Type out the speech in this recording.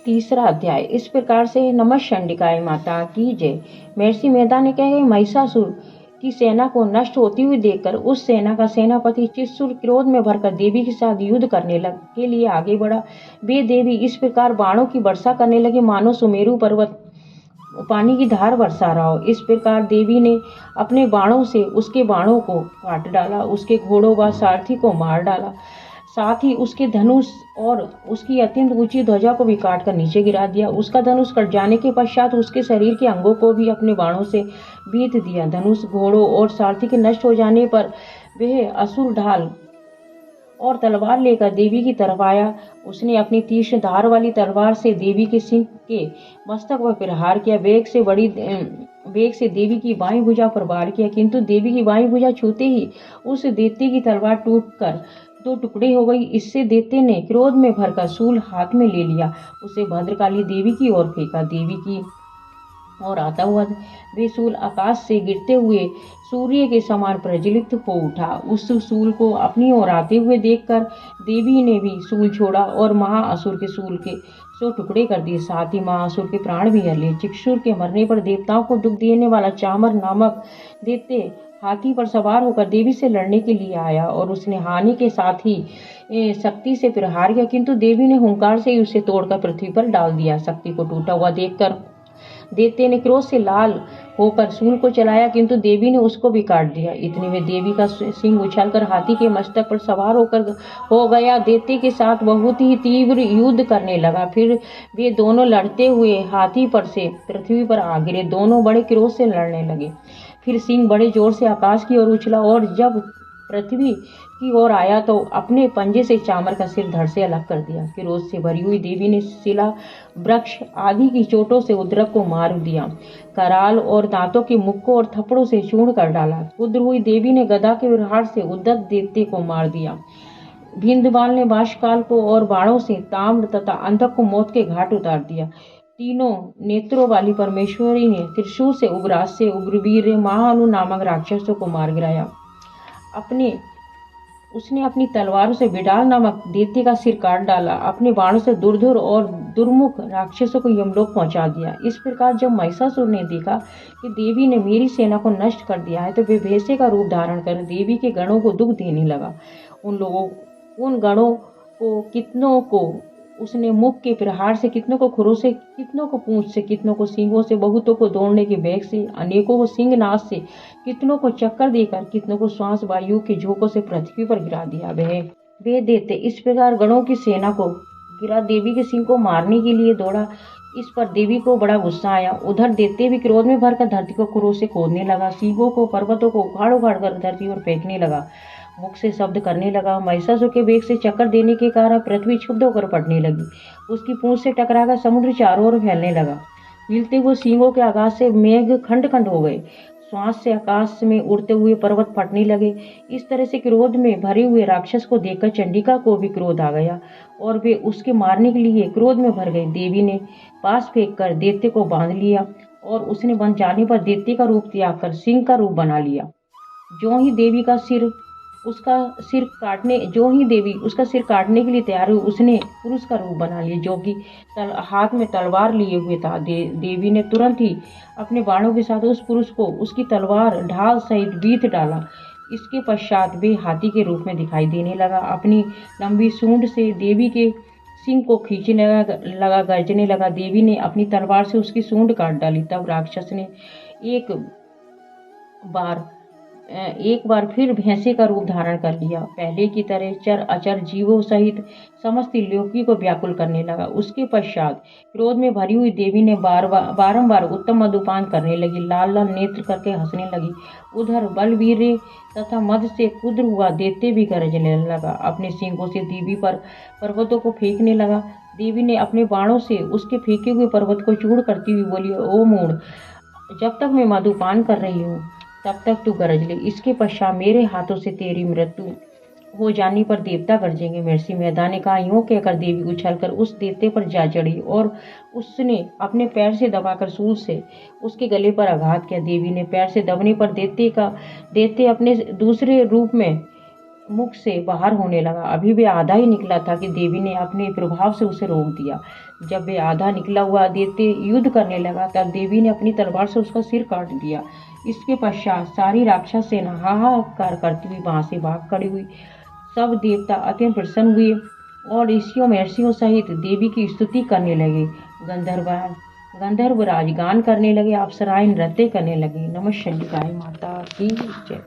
तीसरा अध्याय। इस प्रकार से नमश्चंडिकाय माता की जय। महर्षि मेधा ने कहा, महिषासुर की सेना को नष्ट होती हुई देखकर उस सेना का सेनापति चित्सुर क्रोध में भरकर देवी के साथ युद्ध करने के लिए आगे बढ़ा। वे देवी इस प्रकार बाणों की वर्षा करने लगे मानो सुमेरु पर्वत पानी की धार बरसा रहा हो। इस प्रकार देवी ने अपने बाणों से उसके बाणों को काट डाला, उसके घोड़ों व सारथी को मार डाला, साथ ही उसके धनुष और उसकी अत्यंत ऊंची ध्वजा को भी काटकर नीचे गिरा दिया। उसका धनुष कट जाने के पश्चात उसके शरीर के अंगों को भी अपने बाणों से बीत दिया। धनुष, घोड़ों और सारथी के नष्ट हो जाने पर वह असुर ढाल और तलवार लेकर देवी की तरफ आया। उसने अपनी तीक्ष्ण धार वाली तलवार से देवी के सिंह के मस्तक पर प्रहार किया। वेग से देवी की बाईं भुजा पर वार किया, किंतु देवी की बाईं भुजा छूते ही उस दैत्य की तलवार टूटकर दो टुकड़े हो गई। इससे दैत्य ने क्रोध में भरकर शूल हाथ में ले लिया, उसे भद्रकाली देवी की ओर फेंका। देवी की और आता हुआ वे शूल आकाश से गिरते हुए सूर्य के समान प्रज्वलित हो उठा। उस शूल को अपनी ओर आते हुए देखकर देवी ने भी शूल छोड़ा और महाअसुर के शूल के 100 टुकड़े कर दिए, साथ ही महाअसुर के प्राण भी हर लिए। चिक्षुर के मरने पर देवताओं को दुख देने वाला चामर नामक दैत्य हाथी पर सवार होकर देवी से लड़ने के लिए आया और उसने हानि के साथ ही शक्ति से प्रहार किया, किंतु देवी ने हुंकार से ही उसे तोड़कर पृथ्वी पर डाल दिया। शक्ति को टूटा हुआ देखकर दैत्य ने क्रोध से लाल होकर शूल को चलाया, किंतु देवी ने उसको भी काट दिया। इतने में देवी का सिंह उछलकर हाथी के मस्तक पर सवार हो गया। दैत्य के साथ बहुत ही तीव्र युद्ध करने लगा। फिर वे दोनों लड़ते हुए हाथी पर से पृथ्वी पर आ गिरे। दोनों बड़े क्रोध से लड़ने लगे। फिर सिंह बड़े जोर से आकाश की ओर उछला और जब पृथ्वी की ओर आया तो अपने पंजे से चामर का सिर धड़ से अलग कर दिया। क्रोध से भरी हुई देवी ने शिला, वृक्ष आदि की चोटों से उद्रक को मार दिया। कराल और दांतों के मुख को और थप्पड़ों से चूर्ण कर डाला। क्रुद्ध हुई देवी ने गदा के प्रहार से उद्दत दैत्य को मार दिया। भिंदबाल ने बाष्पकाल को और बाणों से ताम्र तथा अंधक को मौत के घाट उतार दिया। तीनों नेत्रों वाली परमेश्वरी ने त्रिशूल से उग्रास से उग्रवीर महाअनु नामक राक्षसों को मार गिराया। उसने अपनी तलवारों से विडाल नामक दैत्य का सिर काट डाला। अपने बाणों से दुर्धुर और दुर्मुख राक्षसों को यमलोक पहुंचा दिया। इस प्रकार जब महिषासुर ने देखा कि देवी ने मेरी सेना को नष्ट कर दिया है तो वे भैंसे का रूप धारण कर देवी के गणों को दुख देने लगा। उन गणों को कितनों को उसने मुख के प्रहार से, कितनों को खुरों से, कितनों को पूंछ से, कितनों को सींगों से, बहुतों को दौड़ने के वेग से, अनेकों को सिंहनाद से, कितनों को चक्कर देकर, कितनों को श्वास वायु के झोंकों से पृथ्वी पर गिरा दिया। वे दैत्य इस प्रकार गणों की सेना को गिरा देवी के सिंह को मारने के लिए दौड़ा। इस पर देवी को बड़ा गुस्सा आया। उधर दैत्य भी क्रोध में भरकर धरती को खुरों से खोदने लगा, सींगों को, पर्वतों को उखाड़ उखाड़ कर धरती पर फेंकने लगा, मुख से शब्द करने लगा। महिषासुर के वेग से चक्कर देने के कारण पृथ्वी क्षुब्ध होकर पड़ने लगी। उसकी पूंछ से टकराकर समुद्र चारों ओर फैलने लगा। हिलते हुए सींगों के आघात से मेघ खंड खंड हो गए। श्वास से आकाश में उड़ते हुए पर्वत फटने लगे। इस तरह से क्रोध में भरे हुए राक्षस को देखकर चंडिका को भी क्रोध आ गया और वे उसके मारने के लिए क्रोध में भर गई। देवी ने पास फेंक कर दैत्य को बांध लिया और उसने बन जाने पर दैत्य का रूप त्याग कर सिंह का रूप बना लिया। जो ही देवी उसका सिर काटने के लिए तैयार हुई, उसने पुरुष का रूप बना लिया जो कि हाथ में तलवार लिए हुए था। देवी ने तुरंत ही अपने बाणों के साथ उस पुरुष को उसकी तलवार ढाल सहित बीत डाला। इसके पश्चात वे हाथी के रूप में दिखाई देने लगा। अपनी लंबी सूंड से देवी के सिंह को खींचने लगा, गर्जने लगा। देवी ने अपनी तलवार से उसकी सूंड काट डाली। तब राक्षस ने एक बार फिर भैंसे का रूप धारण कर लिया। पहले की तरह चर अचर जीवों सहित समस्त लोकी को व्याकुल करने लगा। उसके पश्चात क्रोध में भरी हुई देवी ने बारंबार उत्तम मधुपान करने लगी, लाल लाल नेत्र करके हंसने लगी। उधर बलवीर तथा मद से कुद्र हुआ दैत्य भी गरजने लगा। अपने सिंगों से देवी पर पर्वतों को फेंकने लगा। देवी ने अपने बाणों से उसके फेंके हुए पर्वत को चूर्ण करती हुई बोली, ओ मूढ़, जब तक मैं मधुपान कर रही हूँ तब तक तू गरज ले। इसके पश्चात मेरे हाथों से तेरी मृत्यु हो जाने पर देवता गरजेंगे। महर्षि मेधा ने कहा। यूं कहकर देवी उछलकर उस दैत्य पर जा चढ़ी और उसने अपने पैर से दबाकर शूल से उसके गले पर आघात किया। देवी ने पैर से दबने पर दैत्य अपने दूसरे रूप में मुख से बाहर होने लगा। अभी वे आधा ही निकला था कि देवी ने अपने प्रभाव से उसे रोक दिया। जब वे आधा निकला हुआ दैत्य युद्ध करने लगा तब देवी ने अपनी तलवार से उसका सिर काट दिया। इसके पश्चात सारी राक्षस सेना हाहाकार करती हुई वहां से भाग खड़ी हुई। सब देवता अत्यंत प्रसन्न हुए और ऋषियों महर्षियों सहित देवी की स्तुति करने लगे। गंधर्व राज गान करने लगे, अप्सराएं नृत्य करने लगी। नमः चंडिकाए माता की जय।